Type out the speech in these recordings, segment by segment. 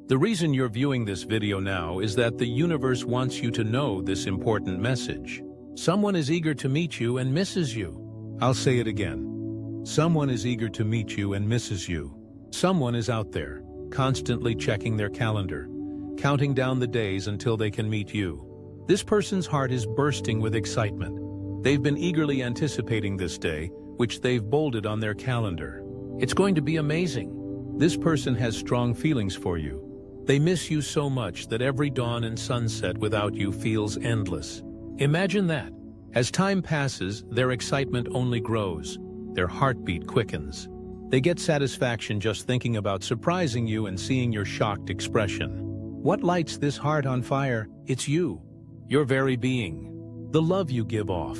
The reason you're viewing this video now is that the universe wants you to know this important message. Someone is eager to meet you and misses you. I'll say it again. Someone is eager to meet you and misses you. Someone is out there, constantly checking their calendar, counting down the days until they can meet you. This person's heart is bursting with excitement. They've been eagerly anticipating this day, which they've bolded on their calendar. It's going to be amazing. This person has strong feelings for you. They miss you so much that every dawn and sunset without you feels endless. Imagine that. As time passes, their excitement only grows. Their heartbeat quickens. They get satisfaction just thinking about surprising you and seeing your shocked expression. What lights this heart on fire? It's you, your very being. The love you give off.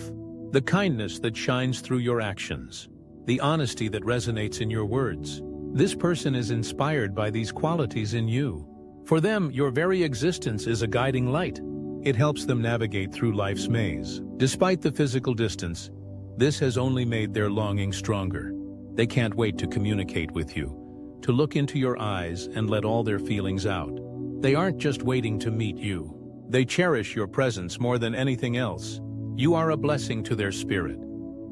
The kindness that shines through your actions. The honesty that resonates in your words. This person is inspired by these qualities in you. For them, your very existence is a guiding light. It helps them navigate through life's maze. Despite the physical distance, this has only made their longing stronger. They can't wait to communicate with you, to look into your eyes and let all their feelings out. They aren't just waiting to meet you. They cherish your presence more than anything else. You are a blessing to their spirit.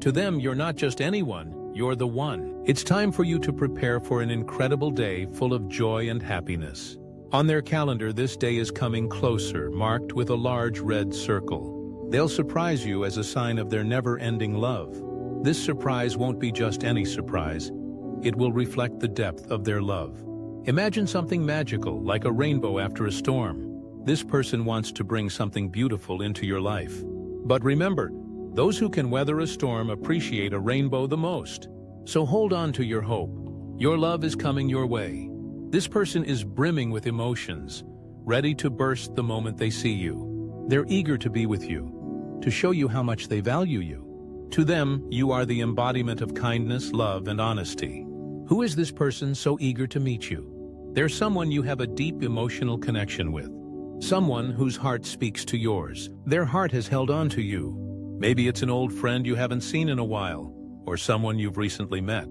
To them, you're not just anyone, you're the one. It's time for you to prepare for an incredible day full of joy and happiness. On their calendar, this day is coming closer, marked with a large red circle. They'll surprise you as a sign of their never-ending love. This surprise won't be just any surprise. It will reflect the depth of their love. Imagine something magical, like a rainbow after a storm. This person wants to bring something beautiful into your life. But remember, those who can weather a storm appreciate a rainbow the most. So hold on to your hope. Your love is coming your way. This person is brimming with emotions, ready to burst the moment they see you. They're eager to be with you, to show you how much they value you. To them, you are the embodiment of kindness, love, and honesty. Who is this person so eager to meet you? They're someone you have a deep emotional connection with. Someone whose heart speaks to yours. Their heart has held on to you. Maybe it's an old friend you haven't seen in a while, or someone you've recently met.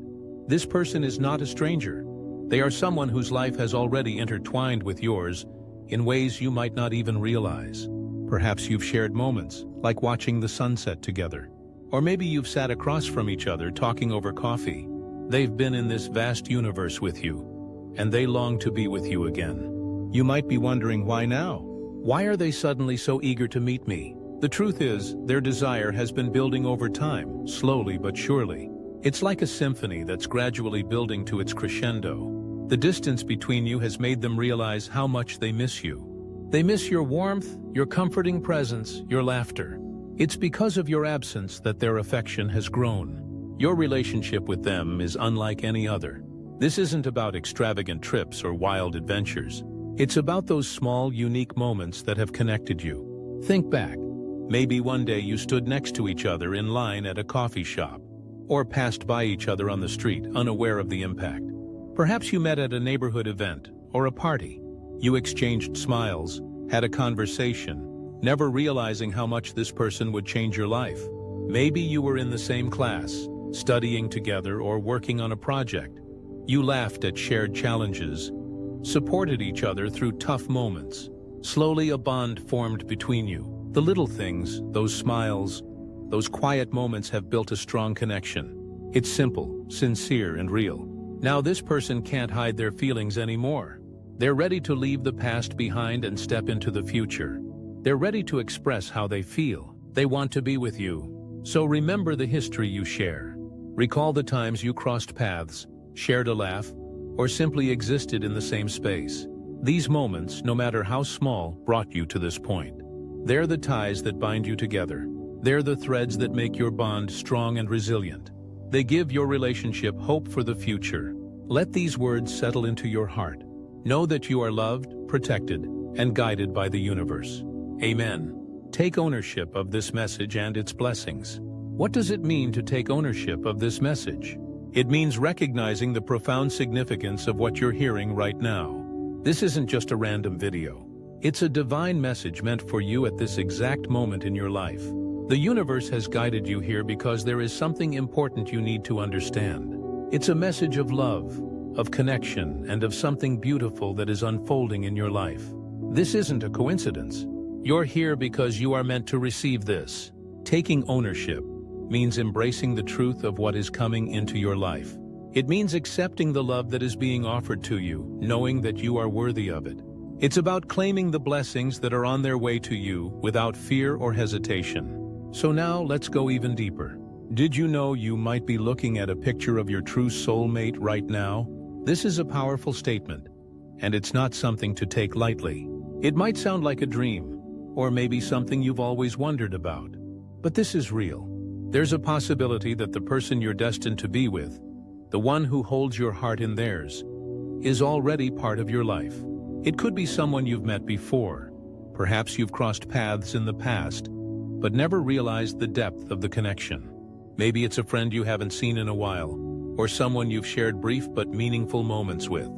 This person is not a stranger. They are someone whose life has already intertwined with yours in ways you might not even realize. Perhaps you've shared moments, like watching the sunset together. Or maybe you've sat across from each other talking over coffee. They've been in this vast universe with you, and they long to be with you again. You might be wondering, why now? Why are they suddenly so eager to meet me? The truth is, their desire has been building over time, slowly but surely. It's like a symphony that's gradually building to its crescendo. The distance between you has made them realize how much they miss you. They miss your warmth, your comforting presence, your laughter. It's because of your absence that their affection has grown. Your relationship with them is unlike any other. This isn't about extravagant trips or wild adventures. It's about those small, unique moments that have connected you. Think back. Maybe one day you stood next to each other in line at a coffee shop, or passed by each other on the street, unaware of the impact. Perhaps you met at a neighborhood event or a party. You exchanged smiles, had a conversation, never realizing how much this person would change your life. Maybe you were in the same class, studying together or working on a project. You laughed at shared challenges, supported each other through tough moments. Slowly a bond formed between you. The little things, those smiles, those quiet moments have built a strong connection. It's simple, sincere, and real. Now this person can't hide their feelings anymore. They're ready to leave the past behind and step into the future. They're ready to express how they feel. They want to be with you. So remember the history you share. Recall the times you crossed paths, shared a laugh, or simply existed in the same space. These moments, no matter how small, brought you to this point. They're the ties that bind you together. They're the threads that make your bond strong and resilient. They give your relationship hope for the future. Let these words settle into your heart. Know that you are loved, protected, and guided by the universe. Amen. Take ownership of this message and its blessings. What does it mean to take ownership of this message? It means recognizing the profound significance of what you're hearing right now. This isn't just a random video. It's a divine message meant for you at this exact moment in your life. The universe has guided you here because there is something important you need to understand. It's a message of love, of connection, and of something beautiful that is unfolding in your life. This isn't a coincidence. You're here because you are meant to receive this. Taking ownership means embracing the truth of what is coming into your life. It means accepting the love that is being offered to you, knowing that you are worthy of it. It's about claiming the blessings that are on their way to you without fear or hesitation. So now let's go even deeper. Did you know you might be looking at a picture of your true soulmate right now? This is a powerful statement, and it's not something to take lightly. It might sound like a dream, or maybe something you've always wondered about. But this is real. There's a possibility that the person you're destined to be with, the one who holds your heart in theirs, is already part of your life. It could be someone you've met before. Perhaps you've crossed paths in the past, but never realized the depth of the connection. Maybe it's a friend you haven't seen in a while, or someone you've shared brief but meaningful moments with.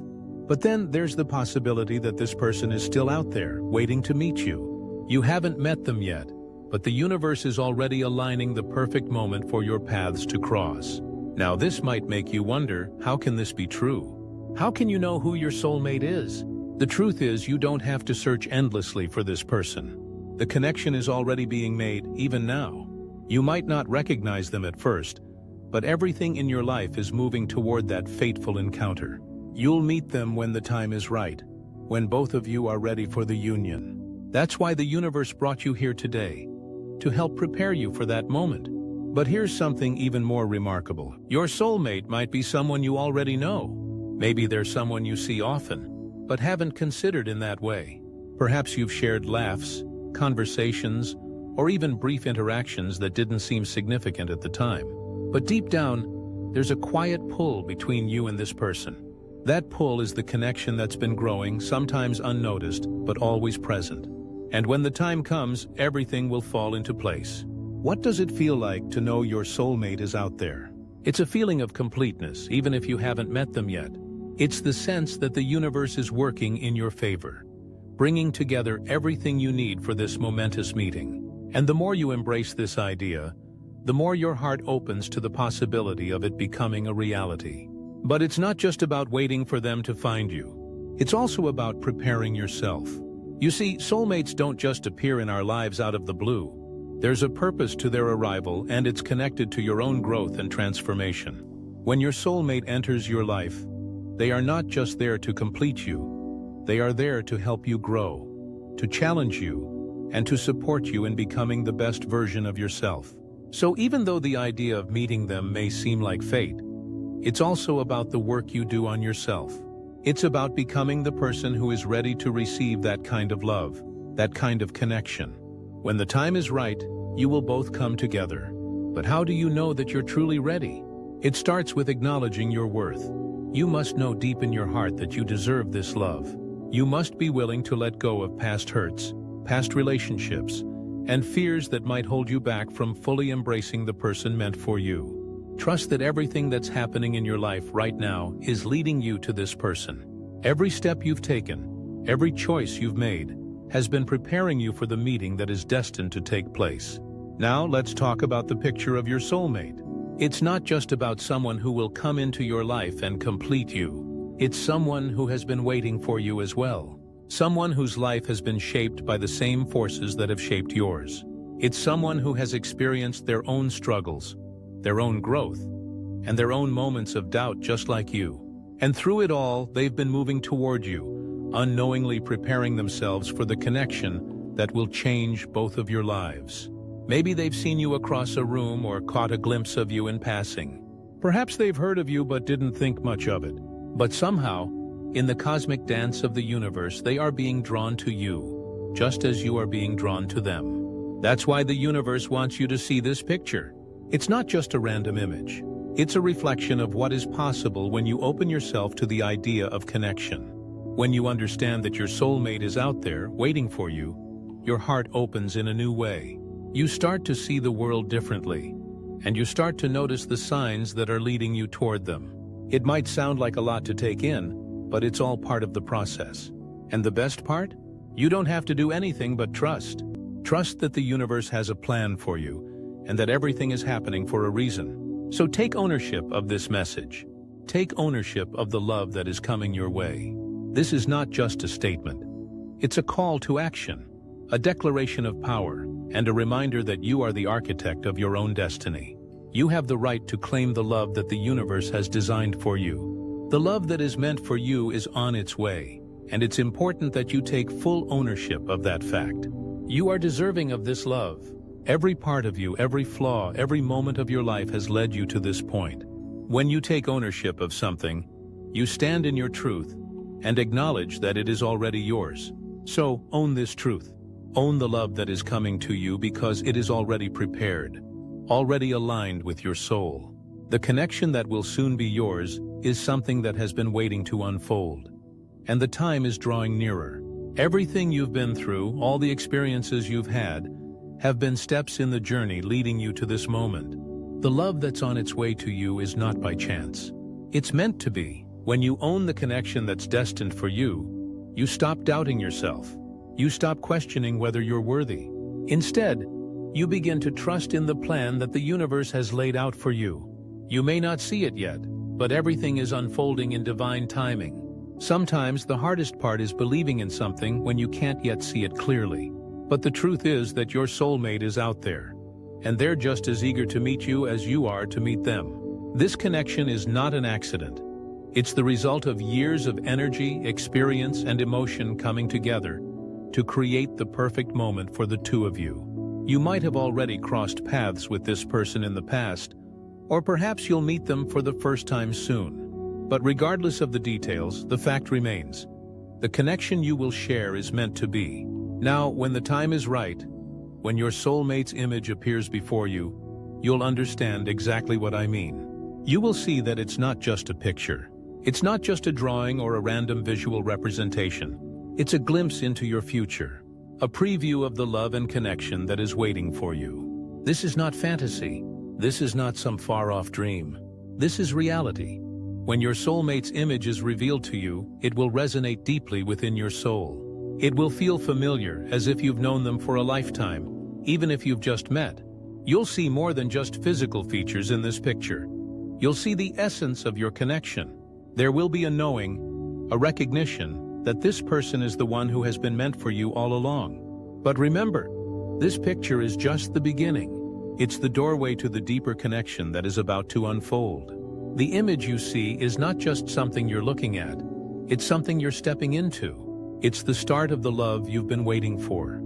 But then there's the possibility that this person is still out there, waiting to meet you. You haven't met them yet, but the universe is already aligning the perfect moment for your paths to cross. Now this might make you wonder, how can this be true? How can you know who your soulmate is? The truth is, you don't have to search endlessly for this person. The connection is already being made, even now. You might not recognize them at first, but everything in your life is moving toward that fateful encounter. You'll meet them when the time is right, when both of you are ready for the union. That's why the universe brought you here today, to help prepare you for that moment. But here's something even more remarkable. Your soulmate might be someone you already know. Maybe they're someone you see often, but haven't considered in that way. Perhaps you've shared laughs, conversations, or even brief interactions that didn't seem significant at the time. But deep down, there's a quiet pull between you and this person. That pull is the connection that's been growing, sometimes unnoticed, but always present. And when the time comes, everything will fall into place. What does it feel like to know your soulmate is out there? It's a feeling of completeness, even if you haven't met them yet. It's the sense that the universe is working in your favor, bringing together everything you need for this momentous meeting. And the more you embrace this idea, the more your heart opens to the possibility of it becoming a reality. But it's not just about waiting for them to find you. It's also about preparing yourself. You see, soulmates don't just appear in our lives out of the blue. There's a purpose to their arrival, and it's connected to your own growth and transformation. When your soulmate enters your life, they are not just there to complete you. They are there to help you grow, to challenge you, and to support you in becoming the best version of yourself. So even though the idea of meeting them may seem like fate, it's also about the work you do on yourself. It's about becoming the person who is ready to receive that kind of love, that kind of connection. When the time is right, you will both come together. But how do you know that you're truly ready? It starts with acknowledging your worth. You must know deep in your heart that you deserve this love. You must be willing to let go of past hurts, past relationships, and fears that might hold you back from fully embracing the person meant for you. Trust that everything that's happening in your life right now is leading you to this person. Every step you've taken, every choice you've made, has been preparing you for the meeting that is destined to take place. Now let's talk about the picture of your soulmate. It's not just about someone who will come into your life and complete you. It's someone who has been waiting for you as well. Someone whose life has been shaped by the same forces that have shaped yours. It's someone who has experienced their own struggles, their own growth, and their own moments of doubt just like you. And through it all, they've been moving toward you, unknowingly preparing themselves for the connection that will change both of your lives. Maybe they've seen you across a room or caught a glimpse of you in passing. Perhaps they've heard of you but didn't think much of it. But somehow, in the cosmic dance of the universe, they are being drawn to you, just as you are being drawn to them. That's why the universe wants you to see this picture. It's not just a random image. It's a reflection of what is possible when you open yourself to the idea of connection. When you understand that your soulmate is out there, waiting for you, your heart opens in a new way. You start to see the world differently, and you start to notice the signs that are leading you toward them. It might sound like a lot to take in, but it's all part of the process. And the best part? You don't have to do anything but trust. Trust that the universe has a plan for you, and that everything is happening for a reason. So take ownership of this message. Take ownership of the love that is coming your way. This is not just a statement. It's a call to action, a declaration of power, and a reminder that you are the architect of your own destiny. You have the right to claim the love that the universe has designed for you. The love that is meant for you is on its way, and it's important that you take full ownership of that fact. You are deserving of this love. Every part of you, every flaw, every moment of your life has led you to this point. When you take ownership of something, you stand in your truth and acknowledge that it is already yours. So, own this truth. Own the love that is coming to you because it is already prepared, already aligned with your soul. The connection that will soon be yours is something that has been waiting to unfold. And the time is drawing nearer. Everything you've been through, all the experiences you've had, have been steps in the journey leading you to this moment. The love that's on its way to you is not by chance. It's meant to be. When you own the connection that's destined for you, you stop doubting yourself. You stop questioning whether you're worthy. Instead, you begin to trust in the plan that the universe has laid out for you. You may not see it yet, but everything is unfolding in divine timing. Sometimes the hardest part is believing in something when you can't yet see it clearly. But the truth is that your soulmate is out there, and they're just as eager to meet you as you are to meet them. This connection is not an accident. It's the result of years of energy, experience, and emotion coming together to create the perfect moment for the two of you. You might have already crossed paths with this person in the past, or perhaps you'll meet them for the first time soon. But regardless of the details, the fact remains. The connection you will share is meant to be. Now, when the time is right, when your soulmate's image appears before you, you'll understand exactly what I mean. You will see that it's not just a picture. It's not just a drawing or a random visual representation. It's a glimpse into your future, a preview of the love and connection that is waiting for you. This is not fantasy. This is not some far-off dream. This is reality. When your soulmate's image is revealed to you, it will resonate deeply within your soul. It will feel familiar, as if you've known them for a lifetime, even if you've just met. You'll see more than just physical features in this picture. You'll see the essence of your connection. There will be a knowing, a recognition that this person is the one who has been meant for you all along. But remember, this picture is just the beginning. It's the doorway to the deeper connection that is about to unfold. The image you see is not just something you're looking at. It's something you're stepping into. It's the start of the love you've been waiting for.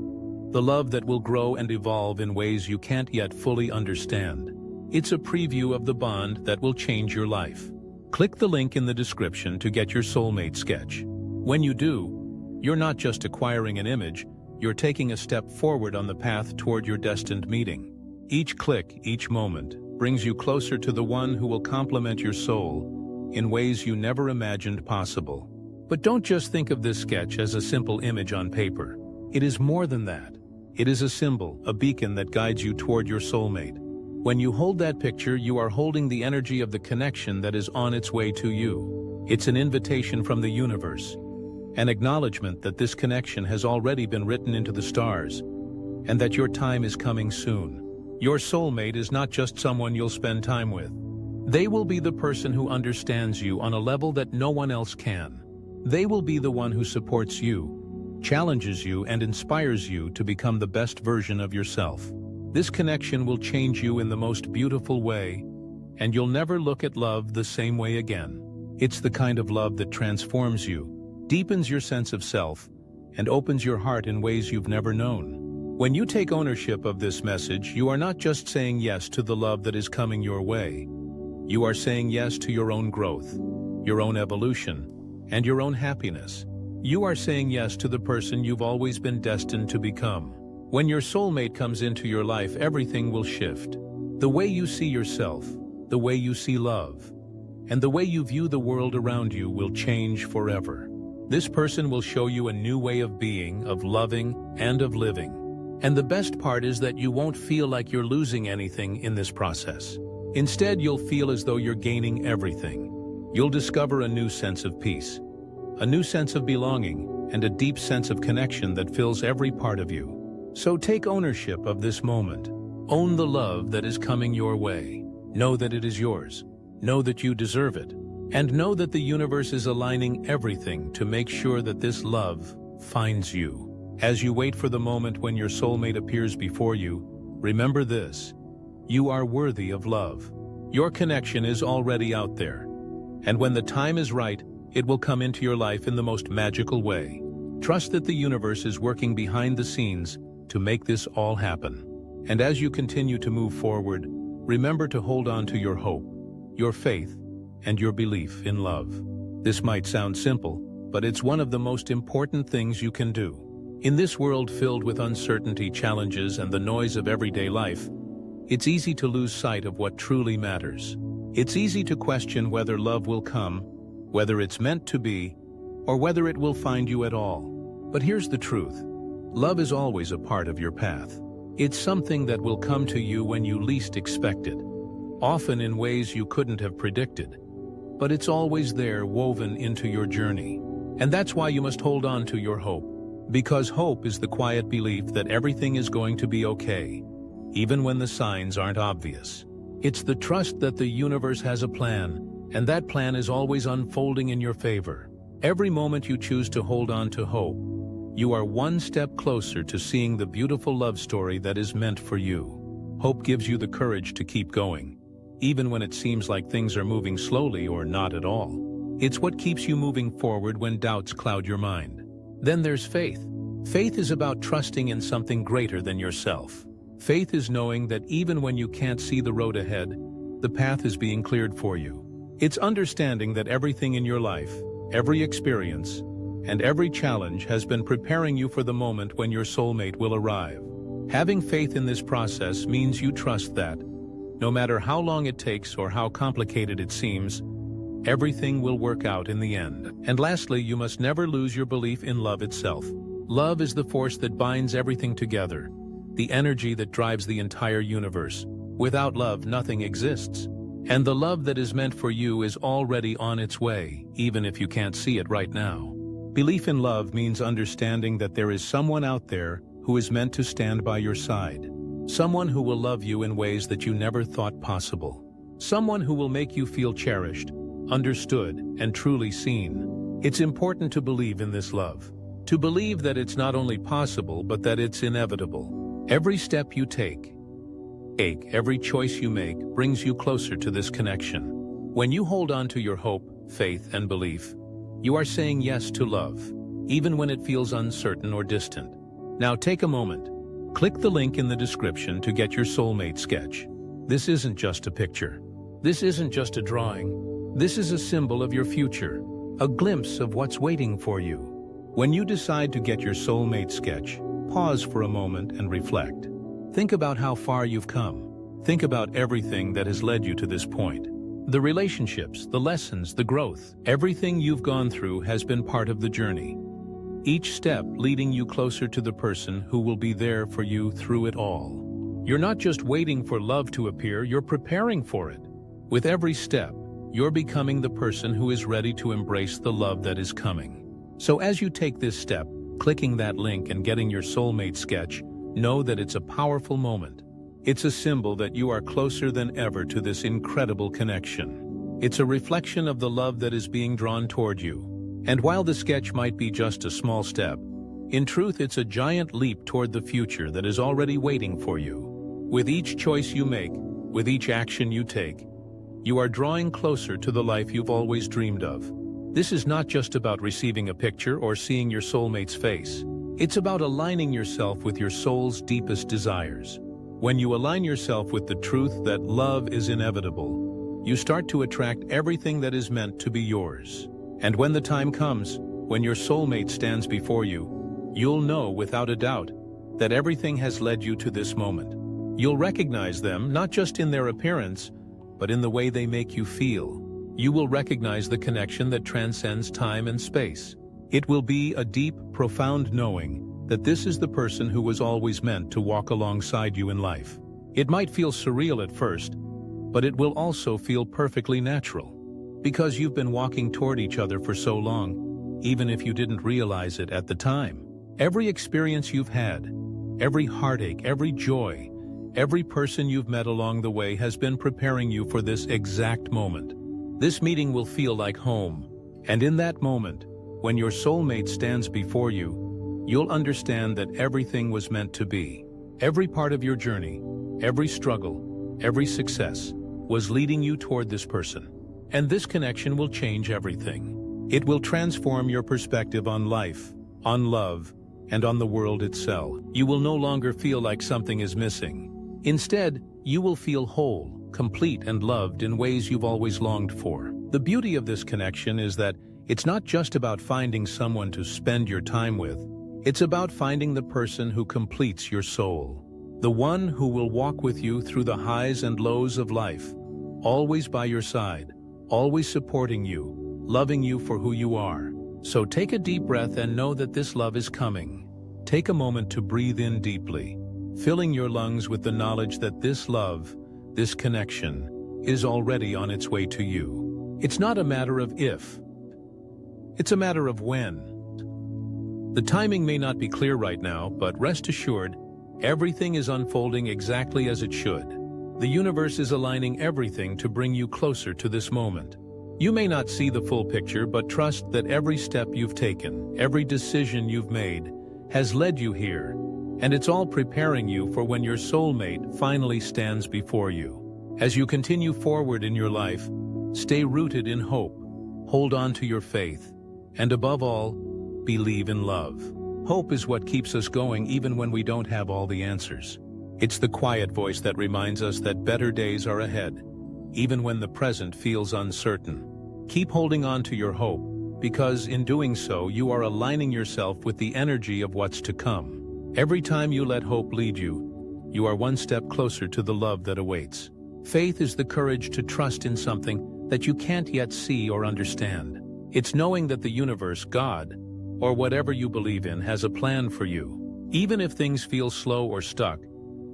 The love that will grow and evolve in ways you can't yet fully understand. It's a preview of the bond that will change your life. Click the link in the description to get your soulmate sketch. When you do, you're not just acquiring an image, you're taking a step forward on the path toward your destined meeting. Each click, each moment, brings you closer to the one who will complement your soul in ways you never imagined possible. But don't just think of this sketch as a simple image on paper. It is more than that. It is a symbol, a beacon that guides you toward your soulmate. When you hold that picture, you are holding the energy of the connection that is on its way to you. It's an invitation from the universe, an acknowledgement that this connection has already been written into the stars, and that your time is coming soon. Your soulmate is not just someone you'll spend time with. They will be the person who understands you on a level that no one else can. They will be the one who supports you, challenges you, and inspires you to become the best version of yourself. This connection will change you in the most beautiful way, and you'll never look at love the same way again. It's the kind of love that transforms you, deepens your sense of self, and opens your heart in ways you've never known. When you take ownership of this message, you are not just saying yes to the love that is coming your way. You are saying yes to your own growth, your own evolution, and your own happiness. You are saying yes to the person you've always been destined to become. When your soulmate comes into your life, everything will shift. The way you see yourself, the way you see love, and the way you view the world around you will change forever. This person will show you a new way of being, of loving, and of living. And the best part is that you won't feel like you're losing anything in this process. Instead, you'll feel as though you're gaining everything. You'll discover a new sense of peace, a new sense of belonging, and a deep sense of connection that fills every part of you. So take ownership of this moment. Own the love that is coming your way. Know that it is yours. Know that you deserve it. And know that the universe is aligning everything to make sure that this love finds you. As you wait for the moment when your soulmate appears before you, remember this: you are worthy of love. Your connection is already out there. And when the time is right, it will come into your life in the most magical way. Trust that the universe is working behind the scenes to make this all happen. And as you continue to move forward, remember to hold on to your hope, your faith, and your belief in love. This might sound simple, but it's one of the most important things you can do. In this world filled with uncertainty, challenges, and the noise of everyday life, it's easy to lose sight of what truly matters. It's easy to question whether love will come, whether it's meant to be, or whether it will find you at all. But here's the truth: love is always a part of your path. It's something that will come to you when you least expect it, often in ways you couldn't have predicted. But it's always there, woven into your journey. And that's why you must hold on to your hope. Because hope is the quiet belief that everything is going to be okay, even when the signs aren't obvious. It's the trust that the universe has a plan, and that plan is always unfolding in your favor. Every moment you choose to hold on to hope, you are one step closer to seeing the beautiful love story that is meant for you. Hope gives you the courage to keep going, even when it seems like things are moving slowly or not at all. It's what keeps you moving forward when doubts cloud your mind. Then there's faith. Faith is about trusting in something greater than yourself. Faith is knowing that even when you can't see the road ahead, the path is being cleared for you. It's understanding that everything in your life, every experience, and every challenge has been preparing you for the moment when your soulmate will arrive. Having faith in this process means you trust that, no matter how long it takes or how complicated it seems, everything will work out in the end. And lastly, you must never lose your belief in love itself. Love is the force that binds everything together, the energy that drives the entire universe. Without love, nothing exists. And the love that is meant for you is already on its way, even if you can't see it right now. Belief in love means understanding that there is someone out there who is meant to stand by your side. Someone who will love you in ways that you never thought possible. Someone who will make you feel cherished, understood, and truly seen. It's important to believe in this love. To believe that it's not only possible, but that it's inevitable. Every step you take, every choice you make brings you closer to this connection. When you hold on to your hope, faith, and belief, you are saying yes to love, even when it feels uncertain or distant. Now take a moment. Click the link in the description to get your soulmate sketch. This isn't just a picture. This isn't just a drawing. This is a symbol of your future, a glimpse of what's waiting for you. When you decide to get your soulmate sketch, pause for a moment and reflect. Think about how far you've come. Think about everything that has led you to this point. The relationships, the lessons, the growth, everything you've gone through has been part of the journey. Each step leading you closer to the person who will be there for you through it all. You're not just waiting for love to appear, you're preparing for it. With every step, you're becoming the person who is ready to embrace the love that is coming. So as you take this step, clicking that link and getting your soulmate sketch, know that it's a powerful moment. It's a symbol that you are closer than ever to this incredible connection. It's a reflection of the love that is being drawn toward you. And while the sketch might be just a small step, in truth it's a giant leap toward the future that is already waiting for you. With each choice you make, with each action you take, you are drawing closer to the life you've always dreamed of. This is not just about receiving a picture or seeing your soulmate's face. It's about aligning yourself with your soul's deepest desires. When you align yourself with the truth that love is inevitable, you start to attract everything that is meant to be yours. And when the time comes, when your soulmate stands before you, you'll know without a doubt that everything has led you to this moment. You'll recognize them not just in their appearance, but in the way they make you feel. You will recognize the connection that transcends time and space. It will be a deep, profound knowing that this is the person who was always meant to walk alongside you in life. It might feel surreal at first, but it will also feel perfectly natural. Because you've been walking toward each other for so long, even if you didn't realize it at the time. Every experience you've had, every heartache, every joy, every person you've met along the way has been preparing you for this exact moment. This meeting will feel like home, and in that moment, when your soulmate stands before you, you'll understand that everything was meant to be. Every part of your journey, every struggle, every success, was leading you toward this person. And this connection will change everything. It will transform your perspective on life, on love, and on the world itself. You will no longer feel like something is missing. Instead, you will feel whole, complete, and loved in ways you've always longed for. The beauty of this connection is that it's not just about finding someone to spend your time with. It's about finding the person who completes your soul. The one who will walk with you through the highs and lows of life, always by your side, always supporting you, loving you for who you are. So take a deep breath and know that this love is coming. Take a moment to breathe in deeply, filling your lungs with the knowledge that this love, this connection, is already on its way to you. It's not a matter of if, it's a matter of when. The timing may not be clear right now, but rest assured, everything is unfolding exactly as it should. The universe is aligning everything to bring you closer to this moment. You may not see the full picture, but trust that every step you've taken, every decision you've made, has led you here, and it's all preparing you for when your soulmate finally stands before you. As you continue forward in your life, stay rooted in hope, hold on to your faith, and above all, believe in love. Hope is what keeps us going even when we don't have all the answers. It's the quiet voice that reminds us that better days are ahead, even when the present feels uncertain. Keep holding on to your hope, because in doing so, you are aligning yourself with the energy of what's to come. Every time you let hope lead you, you are one step closer to the love that awaits. Faith is the courage to trust in something that you can't yet see or understand. It's knowing that the universe, God, or whatever you believe in, has a plan for you. Even if things feel slow or stuck,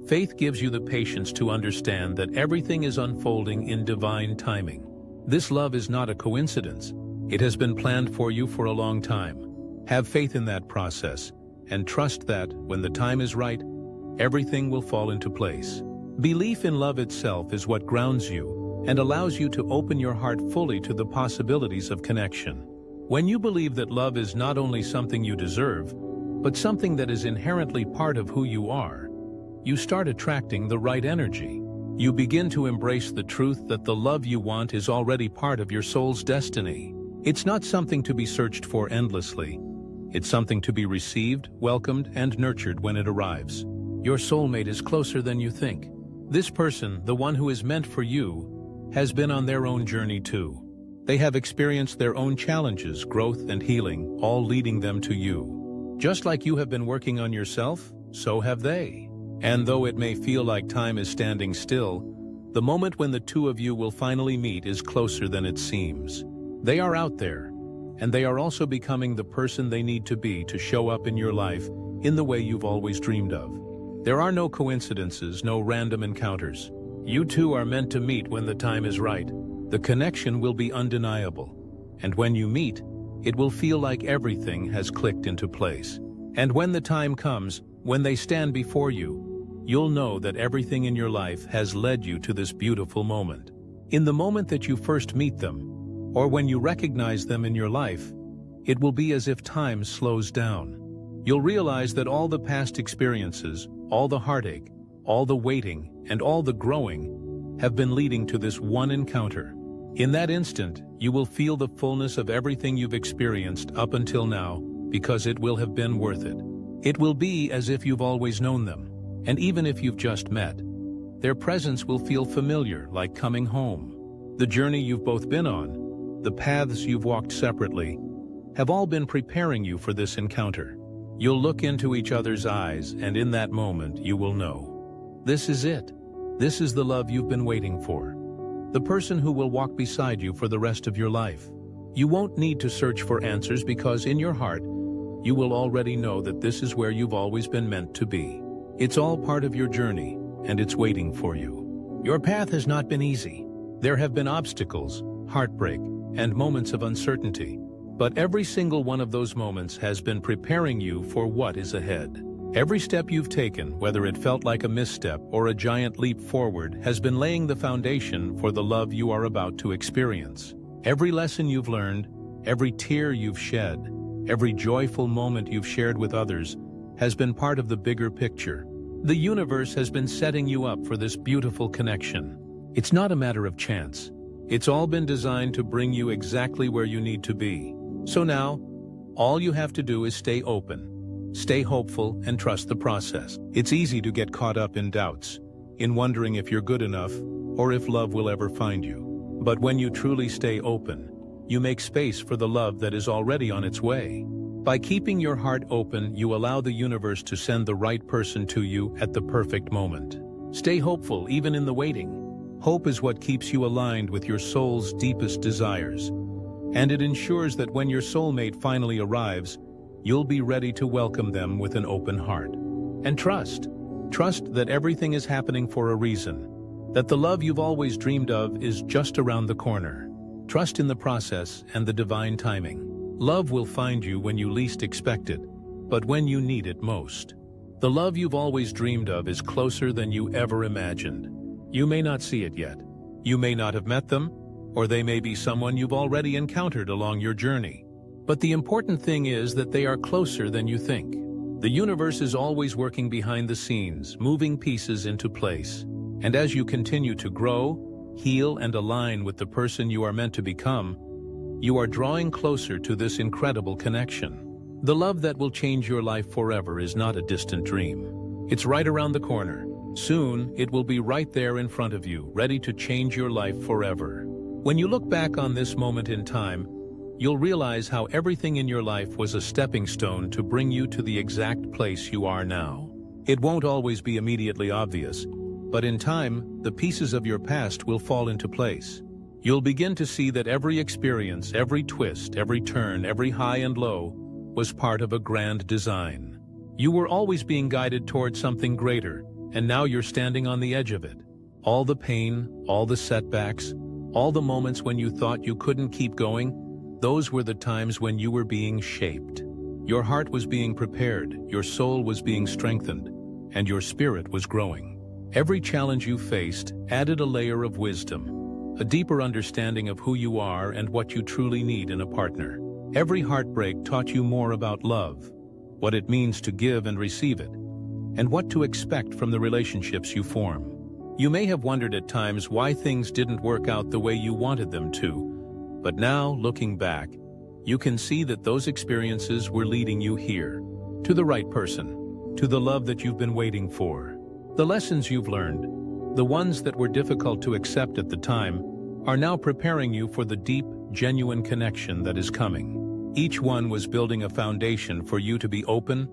faith gives you the patience to understand that everything is unfolding in divine timing. This love is not a coincidence. It has been planned for you for a long time. Have faith in that process, and trust that, when the time is right, everything will fall into place. Belief in love itself is what grounds you and allows you to open your heart fully to the possibilities of connection. When you believe that love is not only something you deserve, but something that is inherently part of who you are, you start attracting the right energy. You begin to embrace the truth that the love you want is already part of your soul's destiny. It's not something to be searched for endlessly. It's something to be received, welcomed, and nurtured when it arrives. Your soulmate is closer than you think. This person, the one who is meant for you, has been on their own journey too. They have experienced their own challenges, growth, and healing, all leading them to you. Just like you have been working on yourself, so have they. And though it may feel like time is standing still, the moment when the two of you will finally meet is closer than it seems. They are out there, and they are also becoming the person they need to be to show up in your life in the way you've always dreamed of. There are no coincidences, no random encounters. You two are meant to meet when the time is right. The connection will be undeniable, and when you meet, it will feel like everything has clicked into place. And when the time comes, when they stand before you, you'll know that everything in your life has led you to this beautiful moment. In the moment that you first meet them, or when you recognize them in your life, it will be as if time slows down. You'll realize that all the past experiences, all the heartache, all the waiting, and all the growing have been leading to this one encounter. In that instant, you will feel the fullness of everything you've experienced up until now, because it will have been worth it. It will be as if you've always known them, and even if you've just met, their presence will feel familiar, like coming home. The journey you've both been on, the paths you've walked separately, have all been preparing you for this encounter. You'll look into each other's eyes, and in that moment, you will know. This is it. This is the love you've been waiting for. The person who will walk beside you for the rest of your life. You won't need to search for answers because in your heart, you will already know that this is where you've always been meant to be. It's all part of your journey, and it's waiting for you. Your path has not been easy. There have been obstacles, heartbreak, and moments of uncertainty. But every single one of those moments has been preparing you for what is ahead. Every step you've taken, whether it felt like a misstep or a giant leap forward, has been laying the foundation for the love you are about to experience. Every lesson you've learned, every tear you've shed, every joyful moment you've shared with others has been part of the bigger picture. The universe has been setting you up for this beautiful connection. It's not a matter of chance. It's all been designed to bring you exactly where you need to be. So now, all you have to do is stay open, stay hopeful, and trust the process. It's easy to get caught up in doubts, in wondering if you're good enough or if love will ever find you. But when you truly stay open, you make space for the love that is already on its way. By keeping your heart open, you allow the universe to send the right person to you at the perfect moment. Stay hopeful even in the waiting. Hope is what keeps you aligned with your soul's deepest desires, and it ensures that when your soulmate finally arrives, you'll be ready to welcome them with an open heart. And trust that everything is happening for a reason, that the love you've always dreamed of is just around the corner. Trust in the process and the divine timing. Love will find you when you least expect it, but when you need it most. The love you've always dreamed of is closer than you ever imagined. You may not see it yet. You may not have met them, or they may be someone you've already encountered along your journey. But the important thing is that they are closer than you think. The universe is always working behind the scenes, moving pieces into place. And as you continue to grow, heal, and align with the person you are meant to become, you are drawing closer to this incredible connection. The love that will change your life forever is not a distant dream. It's right around the corner. Soon, it will be right there in front of you, ready to change your life forever. When you look back on this moment in time, you'll realize how everything in your life was a stepping stone to bring you to the exact place you are now. It won't always be immediately obvious, but in time, the pieces of your past will fall into place. You'll begin to see that every experience, every twist, every turn, every high and low was part of a grand design. You were always being guided toward something greater, and now you're standing on the edge of it. All the pain, all the setbacks, all the moments when you thought you couldn't keep going, those were the times when you were being shaped. Your heart was being prepared, your soul was being strengthened, and your spirit was growing. Every challenge you faced added a layer of wisdom, a deeper understanding of who you are and what you truly need in a partner. Every heartbreak taught you more about love, what it means to give and receive it, and what to expect from the relationships you form. You may have wondered at times why things didn't work out the way you wanted them to, but now, looking back, you can see that those experiences were leading you here, to the right person, to the love that you've been waiting for. The lessons you've learned, the ones that were difficult to accept at the time, are now preparing you for the deep, genuine connection that is coming. Each one was building a foundation for you to be open,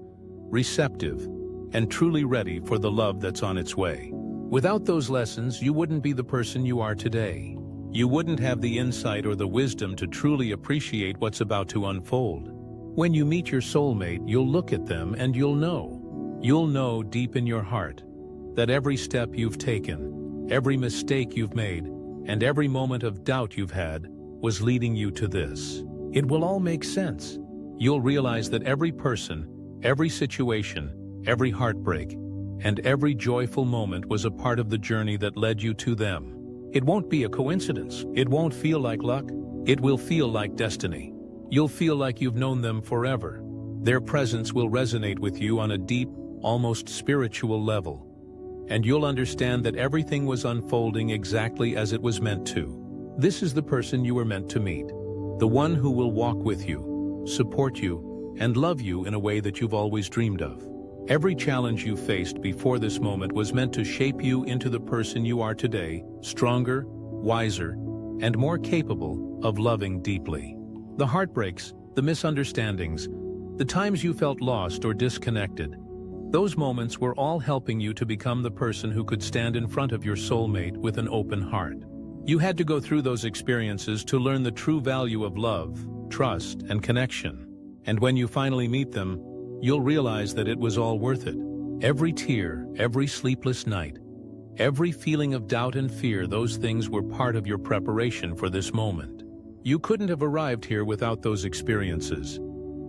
receptive, and truly ready for the love that's on its way. Without those lessons, you wouldn't be the person you are today. You wouldn't have the insight or the wisdom to truly appreciate what's about to unfold. When you meet your soulmate, you'll look at them and you'll know deep in your heart that every step you've taken, every mistake you've made, and every moment of doubt you've had was leading you to this. It will all make sense. You'll realize that every person, every situation, every heartbreak, and every joyful moment was a part of the journey that led you to them. It won't be a coincidence. It won't feel like luck. It will feel like destiny. You'll feel like you've known them forever. Their presence will resonate with you on a deep, almost spiritual level. And you'll understand that everything was unfolding exactly as it was meant to. This is the person you were meant to meet. The one who will walk with you, support you, and love you in a way that you've always dreamed of. Every challenge you faced before this moment was meant to shape you into the person you are today, stronger, wiser, and more capable of loving deeply. The heartbreaks, the misunderstandings, the times you felt lost or disconnected, those moments were all helping you to become the person who could stand in front of your soulmate with an open heart. You had to go through those experiences to learn the true value of love, trust, and connection. And when you finally meet them, you'll realize that it was all worth it. Every tear, every sleepless night, every feeling of doubt and fear, those things were part of your preparation for this moment. You couldn't have arrived here without those experiences.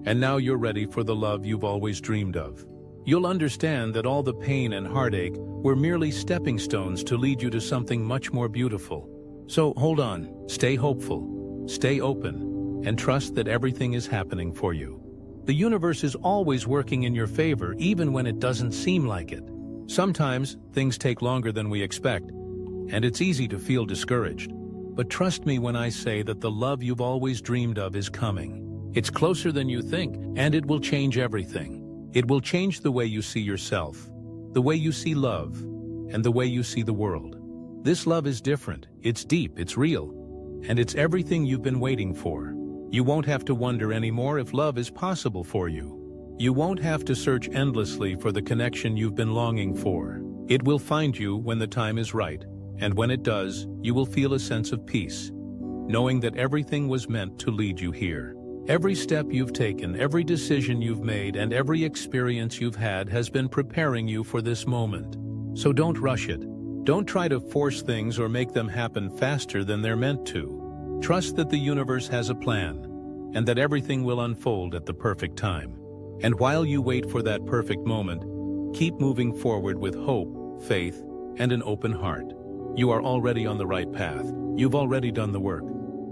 And now you're ready for the love you've always dreamed of. you'll understand that all the pain and heartache were merely stepping stones to lead you to something much more beautiful. So hold on, stay hopeful, stay open, and trust that everything is happening for you. The universe is always working in your favor even when it doesn't seem like it. Sometimes things take longer than we expect, and it's easy to feel discouraged. But trust me when I say that the love you've always dreamed of is coming. It's closer than you think, and it will change everything. It will change the way you see yourself, the way you see love, and the way you see the world. This love is different, it's deep, it's real, and it's everything you've been waiting for. You won't have to wonder anymore if love is possible for you. You won't have to search endlessly for the connection you've been longing for. It will find you when the time is right, and when it does, you will feel a sense of peace, knowing that everything was meant to lead you here. Every step you've taken, every decision you've made, and every experience you've had has been preparing you for this moment. So don't rush it. Don't try to force things or make them happen faster than they're meant to. Trust that the universe has a plan, and that everything will unfold at the perfect time. And while you wait for that perfect moment, keep moving forward with hope, faith, and an open heart. You are already on the right path. You've already done the work.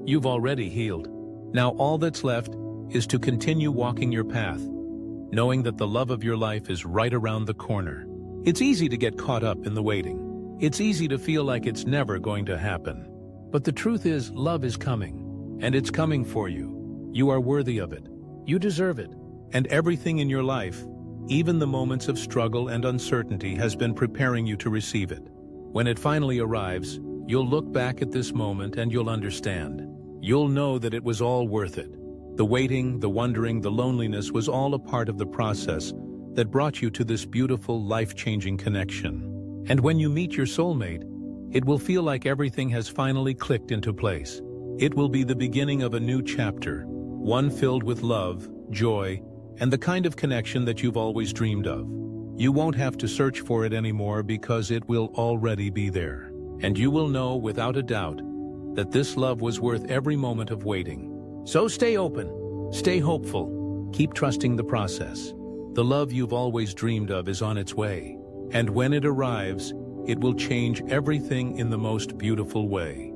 You've already healed. Now all that's left is to continue walking your path, knowing that the love of your life is right around the corner. It's easy to get caught up in the waiting. It's easy to feel like it's never going to happen. But the truth is, love is coming, and it's coming for you. You are worthy of it. You deserve it. And everything in your life, even the moments of struggle and uncertainty, has been preparing you to receive it. When it finally arrives, you'll look back at this moment and you'll understand. You'll know that it was all worth it. The waiting, the wondering, the loneliness was all a part of the process that brought you to this beautiful, life-changing connection. And when you meet your soulmate, it will feel like everything has finally clicked into place. It will be the beginning of a new chapter, one filled with love, joy, and the kind of connection that you've always dreamed of. You won't have to search for it anymore because it will already be there. And you will know without a doubt that this love was worth every moment of waiting. So stay open, stay hopeful, keep trusting the process. The love you've always dreamed of is on its way, and when it arrives, it will change everything in the most beautiful way.